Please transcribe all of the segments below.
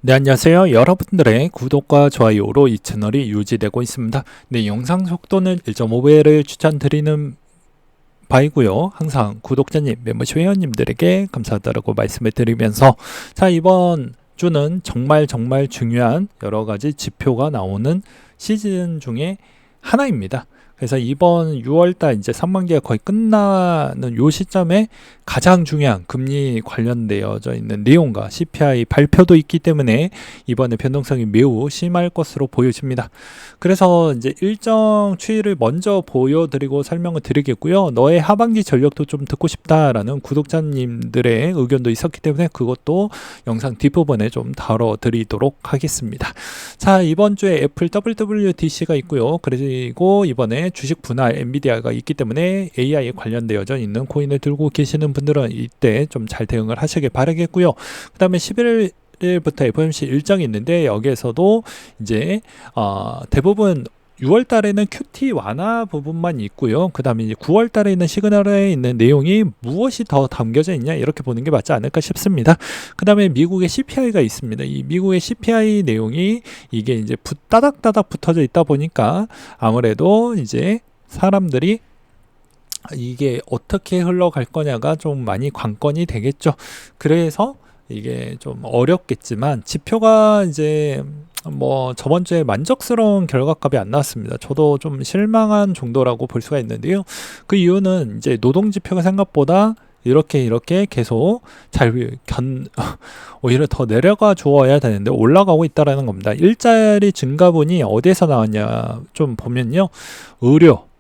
네, 안녕하세요. 여러분들의 구독과 좋아요로 이 채널이 유지되고 있습니다. 네, 영상 속도는 1.5배를 추천드리는 바이고요. 항상 구독자님, 멤버십 회원님들에게 감사하다고 말씀을 드리면서 자, 이번 주는 정말 중요한 여러 가지 지표가 나오는 시즌 중에 하나입니다. 그래서 이번 6월달 이제 3만 개가 거의 끝나는 요 시점에 가장 중요한 금리 관련되어져 있는 내용과 CPI 발표도 있기 때문에 이번에 변동성이 매우 심할 것으로 보여집니다. 그래서 이제 일정 추이를 먼저 보여드리고 설명을 드리겠고요. 너의 하반기 전력도 좀 듣고 싶다라는 구독자님들의 의견도 있었기 때문에 그것도 영상 뒷부분에 좀 다뤄드리도록 하겠습니다. 자, 이번 주에 애플 WWDC가 있고요. 그리고 이번에 주식 분할 엔비디아가 있기 때문에 AI에 관련되어져 있는 코인을 들고 계시는 분들은 이때 좀 잘 대응을 하시길 바라겠고요. 그 다음에 11일부터 FOMC 일정이 있는데 여기에서도 이제 대부분 6월 달에는 QT 완화 부분만 있고요. 그 다음에 이제 9월 달에 있는 시그널에 있는 내용이 무엇이 더 담겨져 있냐 이렇게 보는 게 맞지 않을까 싶습니다. 그 다음에 미국의 CPI가 있습니다. 이 미국의 CPI 내용이 이게 이제 따닥따닥 붙어져 있다 보니까 아무래도 이제 사람들이 이게 어떻게 흘러갈 거냐가 좀 많이 관건이 되겠죠. 그래서 이게 좀 어렵겠지만 지표가 이제 뭐 저번 주에 만족스러운 결과값이 안 나왔습니다. 저도 좀 실망한 정도라고 볼 수가 있는데요. 그 이유는 이제 노동 지표가 생각보다 이렇게 계속 오히려 더 내려가 주어야 되는데 올라가고 있다라는 겁니다. 일자리 증가분이 어디에서 나왔냐 좀 보면요.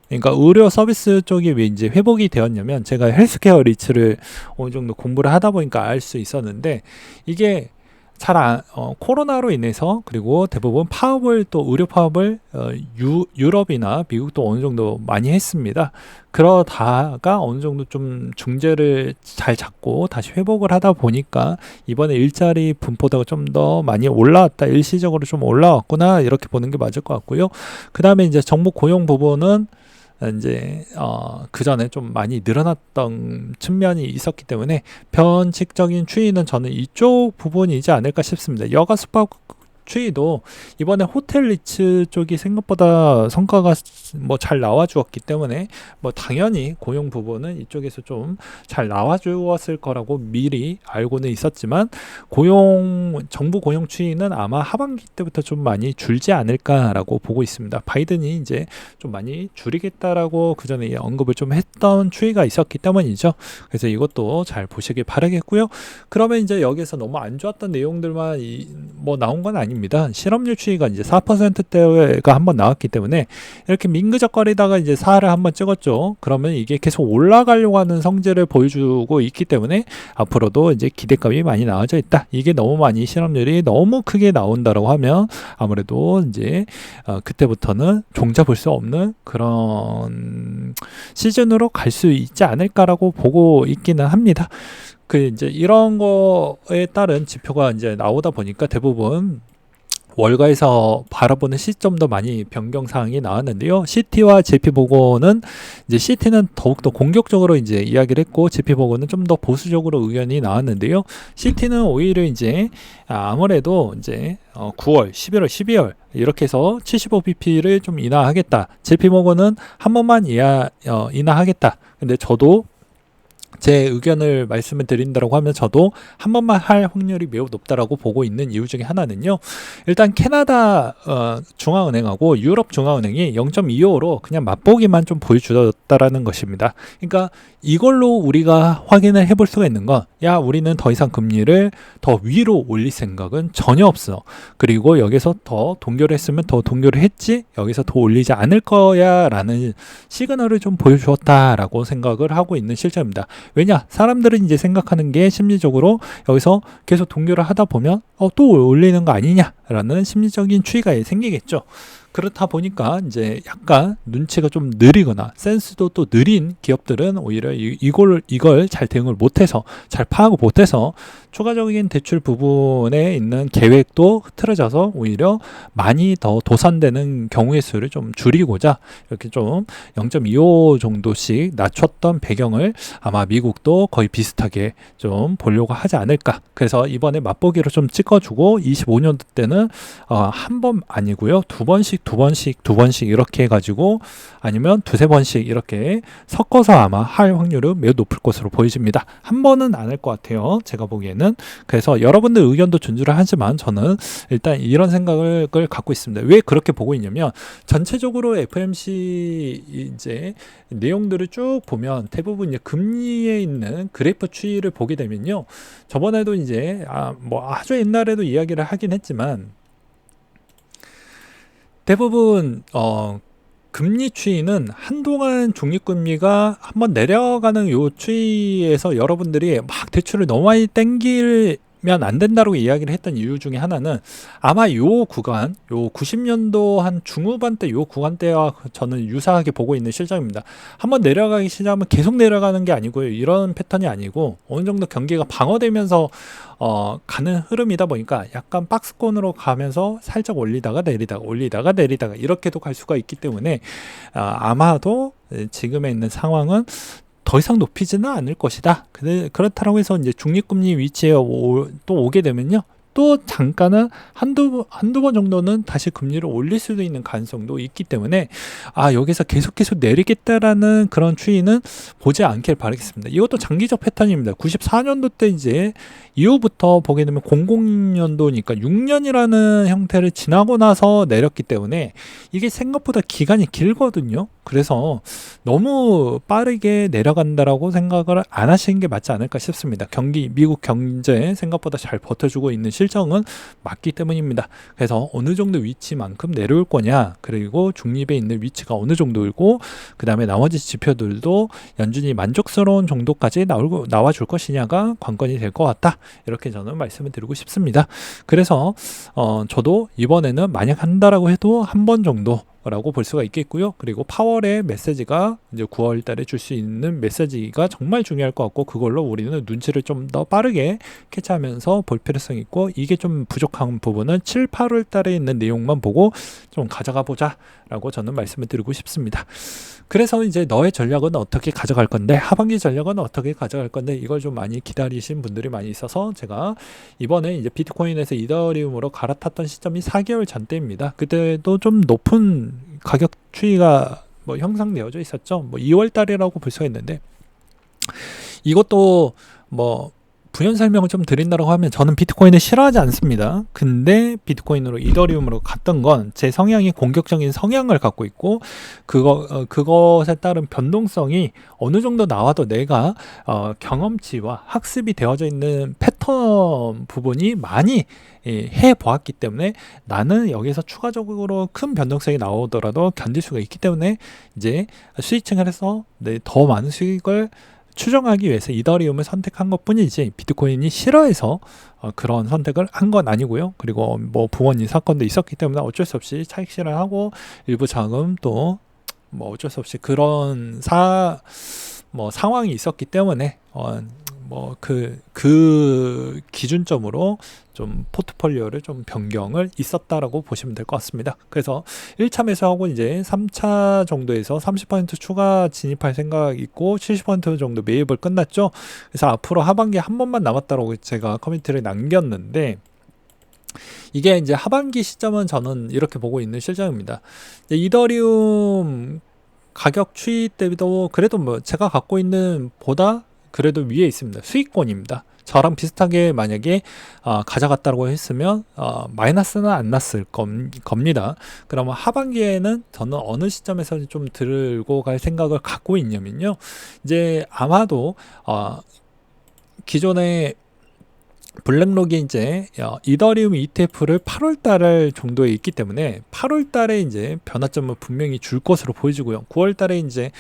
그러니까 의료 서비스 쪽이 왜 이제 회복이 되었냐면 제가 헬스케어 리츠를 어느 정도 공부를 하다 보니까 알 수 있었는데 이게 코로나로 인해서 그리고 대부분 파업을 또 의료 파업을 유럽이나 미국도 어느 정도 많이 했습니다. 그러다가 어느 정도 좀 중재를 잘 잡고 다시 회복을 하다 보니까 이번에 일자리 분포도가 좀 더 많이 올라왔다. 일시적으로 좀 올라왔구나. 이렇게 보는 게 맞을 것 같고요. 그 다음에 이제 정부 고용 부분은 이제 그 전에 좀 많이 늘어났던 측면이 있었기 때문에 변칙적인 추이는 저는 이쪽 부분이지 않을까 싶습니다. 여가 숙박 추이도 이번에 호텔 리츠 쪽이 생각보다 성과가 뭐 잘 나와 주었기 때문에 뭐 당연히 고용 부분은 이쪽에서 좀 잘 나와 주었을 거라고 미리 알고는 있었지만 정부 고용 추이는 아마 하반기 때부터 좀 많이 줄지 않을까라고 보고 있습니다. 바이든이 이제 좀 많이 줄이겠다라고 그 전에 언급을 좀 했던 추이가 있었기 때문이죠. 그래서 이것도 잘 보시길 바라겠고요. 그러면 이제 여기서 너무 안 좋았던 내용들만 뭐 나온 건 아닙니다. 실업률 추이가 이제 4%대가 한번 나왔기 때문에 이렇게 민그적거리다가 이제 4를 한번 찍었죠. 그러면 이게 계속 올라가려고 하는 성질을 보여주고 있기 때문에 앞으로도 이제 기대감이 많이 나와져 있다. 이게 너무 많이 실업률이 너무 크게 나온다라고 하면 아무래도 이제 그때부터는 종잡을 수 없는 그런 시즌으로 갈 수 있지 않을까라고 보고 있기는 합니다. 그 이제 이런 거에 따른 지표가 이제 나오다 보니까 대부분 월가에서 바라보는 시점도 많이 변경 사항이 나왔는데요. CT와 JP 보고는 이제 CT는 더욱더 공격적으로 이제 이야기를 했고 JP 보고는 좀 더 보수적으로 의견이 나왔는데요. CT는 오히려 이제 아무래도 이제 9월, 11월, 12월 이렇게 해서 75bp를 좀 인하하겠다. JP 보고는 한 번만 인하하겠다. 근데 저도 제 의견을 말씀을 드린다고 하면 저도 한 번만 할 확률이 매우 높다라고 보고 있는 이유 중에 하나는요. 일단 캐나다 중앙은행하고 유럽 중앙은행이 0.25로 그냥 맛보기만 좀 보여주었다라는 것입니다. 그러니까 이걸로 우리가 확인을 해볼 수가 있는 건 야, 우리는 더 이상 금리를 더 위로 올릴 생각은 전혀 없어. 그리고 여기서 더 동결을 했으면 더 동결을 했지 여기서 더 올리지 않을 거야 라는 시그널을 좀 보여주었다라고 생각을 하고 있는 실정입니다. 왜냐? 사람들은 이제 생각하는 게 심리적으로 여기서 계속 동결을 하다 보면 또 올리는 거 아니냐라는 심리적인 추이가 생기겠죠. 그렇다 보니까 이제 약간 눈치가 좀 느리거나 센스도 또 느린 기업들은 오히려 이걸 잘 대응을 못해서 잘 파악을 못해서 추가적인 대출 부분에 있는 계획도 흐트러져서 오히려 많이 더 도산되는 경우의 수를 좀 줄이고자 이렇게 좀 0.25 정도씩 낮췄던 배경을 아마 미국도 거의 비슷하게 좀 보려고 하지 않을까. 그래서 이번에 맛보기로 좀 찍어주고 25년도 때는 한 번 아니고요, 두 번씩 이렇게 해가지고 아니면 두세 번씩 이렇게 섞어서 아마 할 확률은 매우 높을 것으로 보여집니다. 한 번은 안 할 것 같아요, 제가 보기에는. 그래서 여러분들 의견도 존중을 하지만 저는 일단 이런 생각을 갖고 있습니다. 왜 그렇게 보고 있냐면, 전체적으로 FMC 이제 내용들을 쭉 보면 대부분 이제 금리에 있는 그래프 추이를 보게 되면요, 저번에도 이제 뭐 아주 옛날에도 이야기를 하긴 했지만 대부분 금리 추이는 한동안 중립금리가 한번 내려가는 요 추이에서 여러분들이 막 대출을 너무 많이 땡기면 안 된다고 이야기를 했던 이유 중에 하나는 아마 요 구간, 요 90년도 한 중후반 때 요 구간대와 저는 유사하게 보고 있는 실정입니다. 한번 내려가기 시작하면 계속 내려가는 게 아니고요, 이런 패턴이 아니고 어느 정도 경기가 방어되면서 가는 흐름이다 보니까 약간 박스권으로 가면서 살짝 올리다가 내리다가 이렇게도 갈 수가 있기 때문에 아마도 지금에 있는 상황은 더 이상 높이지는 않을 것이다. 그렇다고 해서 이제 중립금리 위치에 또 오게 되면요, 또 잠깐은 한두 번 정도는 다시 금리를 올릴 수도 있는 가능성도 있기 때문에 여기서 계속 내리겠다라는 그런 추이는 보지 않길 바라겠습니다. 이것도 장기적 패턴입니다. 94년도 때 이제 이후부터 보게 되면 00년도니까 6년이라는 형태를 지나고 나서 내렸기 때문에 이게 생각보다 기간이 길거든요. 그래서 너무 빠르게 내려간다라고 생각을 안 하시는 게 맞지 않을까 싶습니다. 미국 경제 생각보다 잘 버텨주고 있는 실정은 맞기 때문입니다. 그래서 어느 정도 위치만큼 내려올 거냐, 그리고 중립에 있는 위치가 어느 정도이고, 그 다음에 나머지 지표들도 연준이 만족스러운 정도까지 나와줄 것이냐가 관건이 될 것 같다, 이렇게 저는 말씀을 드리고 싶습니다. 그래서 저도 이번에는 만약 한다라고 해도 한 번 정도 라고 볼 수가 있겠고요. 그리고 파월의 메시지가 이제 9월 달에 줄 수 있는 메시지가 정말 중요할 것 같고, 그걸로 우리는 눈치를 좀 더 빠르게 캐치하면서 볼 필요성이 있고, 이게 좀 부족한 부분은 7, 8월 달에 있는 내용만 보고 좀 가져가 보자 라고 저는 말씀을 드리고 싶습니다. 그래서 이제 너의 전략은 어떻게 가져갈 건데, 하반기 전략은 어떻게 가져갈 건데, 이걸 좀 많이 기다리신 분들이 많이 있어서 제가 이번에 이제 비트코인에서 이더리움으로 갈아탔던 시점이 4개월 전때입니다. 그때도 좀 높은 가격 추이가 뭐 형성되어져 있었죠. 뭐 2월 달이라고 볼 수가 있는데, 이것도 뭐 부연 설명을 좀 드린다고 하면, 저는 비트코인을 싫어하지 않습니다. 근데 비트코인으로 이더리움으로 갔던 건 제 성향이 공격적인 성향을 갖고 있고, 그것에 따른 변동성이 어느 정도 나와도 내가 경험치와 학습이 되어져 있는 패턴 부분이 많이 해보았기 때문에, 나는 여기서 추가적으로 큰 변동성이 나오더라도 견딜 수가 있기 때문에 이제 스위칭을 해서 더 많은 수익을 추정하기 위해서 이더리움을 선택한 것 뿐이지, 비트코인이 싫어해서 그런 선택을 한 건 아니고요. 그리고 뭐 부모님 사건도 있었기 때문에 어쩔 수 없이 차익 실현하고, 일부 자금 또 뭐 어쩔 수 없이 그런 상황이 있었기 때문에 그 기준점으로 좀 포트폴리오를 좀 변경을 있었다라고 보시면 될 것 같습니다. 그래서 1차 매수하고 이제 3차 정도에서 30% 추가 진입할 생각 있고, 70% 정도 매입을 끝났죠. 그래서 앞으로 하반기에 한 번만 남았다고 제가 커뮤니티를 남겼는데, 이게 이제 하반기 시점은 저는 이렇게 보고 있는 실정입니다. 이더리움 가격 추이 때도 그래도 뭐 제가 갖고 있는 보다 그래도 위에 있습니다. 수익권입니다. 저랑 비슷하게 만약에 가져갔다고 했으면 마이너스는 안 났을 겁니다. 그러면 하반기에는 저는 어느 시점에서 좀 들고 갈 생각을 갖고 있냐면요, 이제 아마도 기존에 블랙록이 이제 이더리움 ETF를 8월 달 정도에 있기 때문에 8월 달에 이제 변화점을 분명히 줄 것으로 보여지고요. 9월 달에 이제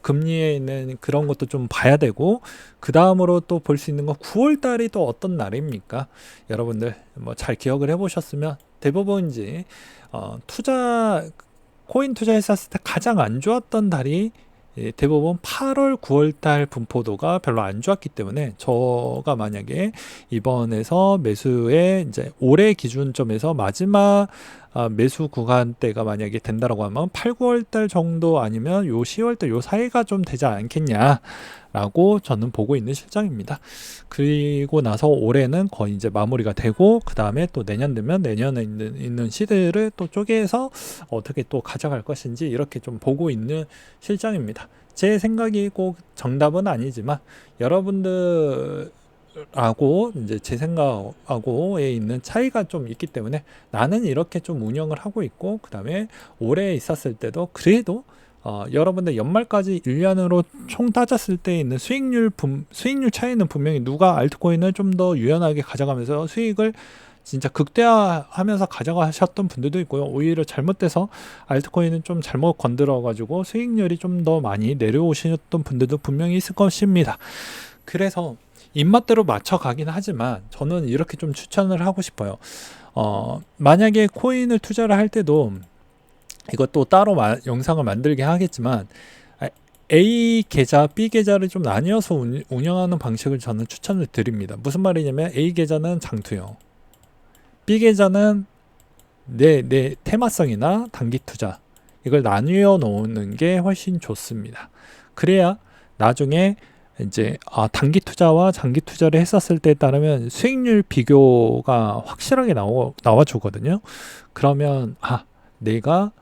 금리에 있는 그런 것도 좀 봐야 되고, 그 다음으로 또 볼 수 있는 건 9월 달이 또 어떤 날입니까? 여러분들 뭐 잘 기억을 해보셨으면, 대부분 이제 코인 투자했었을 때 가장 안 좋았던 달이 대부분 8월, 9월 달 분포도가 별로 안 좋았기 때문에 저가 만약에 이번에서 매수에 이제 올해 기준점에서 마지막 매수 구간대가 만약에 된다라고 하면 8, 9월 달 정도 아니면 요 10월 달 요 사이가 좀 되지 않겠냐라고 저는 보고 있는 실정입니다. 그리고 나서 올해는 거의 이제 마무리가 되고 그 다음에 또 내년 되면 내년에 있는 시드를 또 쪼개서 어떻게 또 가져갈 것인지 이렇게 좀 보고 있는 실정입니다. 제 생각이 꼭 정답은 아니지만 여러분들 하고 이제 제 생각하고에 있는 차이가 좀 있기 때문에 나는 이렇게 좀 운영을 하고 있고 그 다음에 올해 있었을 때도 그래도 여러분들 연말까지 1년으로 총 따졌을 때 있는 수익률 차이는 분명히 누가 알트코인을 좀 더 유연하게 가져가면서 수익을 진짜 극대화하면서 가져가셨던 분들도 있고요. 오히려 잘못돼서 알트코인은 좀 잘못 건드려 가지고 수익률이 좀 더 많이 내려오셨던 분들도 분명히 있을 것입니다. 그래서 입맛대로 맞춰 가긴 하지만 저는 이렇게 좀 추천을 하고 싶어요. 만약에 코인을 투자를 할 때도 이것도 따로 영상을 만들게 하겠지만 A 계좌, B 계좌를 좀 나뉘어서 운영하는 방식을 저는 추천을 드립니다. 무슨 말이냐면 A 계좌는 장투형, B 계좌는 내 테마성이나 단기 투자 이걸 나뉘어 놓는 게 훨씬 좋습니다. 그래야 나중에 이제 단기 투자와 장기 투자를 했었을 때에 따르면 수익률 비교가 확실하게 나와 주거든요. 그러면 내가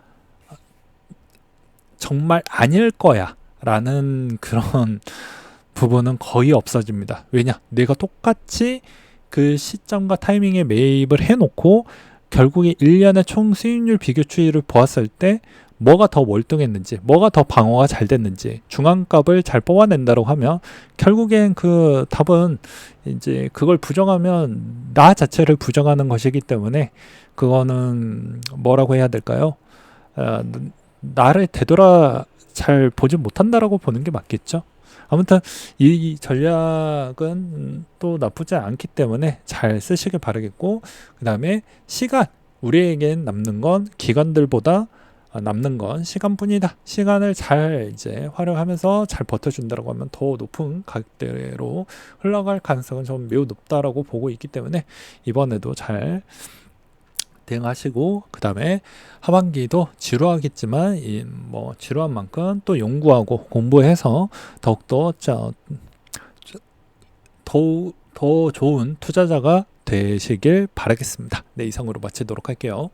정말 아닐 거야 라는 그런 부분은 거의 없어집니다. 왜냐? 내가 똑같이 그 시점과 타이밍에 매입을 해놓고 결국에 1년의 총 수익률 비교 추이를 보았을 때 뭐가 더 월등했는지, 뭐가 더 방어가 잘 됐는지, 중앙값을 잘 뽑아낸다고 하면 결국엔 그 답은 이제 그걸 부정하면 나 자체를 부정하는 것이기 때문에 그거는 뭐라고 해야 될까요? 나를 되돌아 잘 보지 못한다라고 보는 게 맞겠죠. 아무튼 이 전략은 또 나쁘지 않기 때문에 잘 쓰시길 바라겠고, 그 다음에 시간, 우리에겐 남는 건 기관들보다 남는 건 시간뿐이다. 시간을 잘 이제 활용하면서 잘 버텨준다라고 하면 더 높은 가격대로 흘러갈 가능성은 좀 매우 높다라고 보고 있기 때문에 이번에도 잘 대응하시고, 그 다음에 하반기도 지루하겠지만 지루한 만큼 또 연구하고 공부해서 더욱더 더 좋은 투자자가 되시길 바라겠습니다. 네, 이상으로 마치도록 할게요.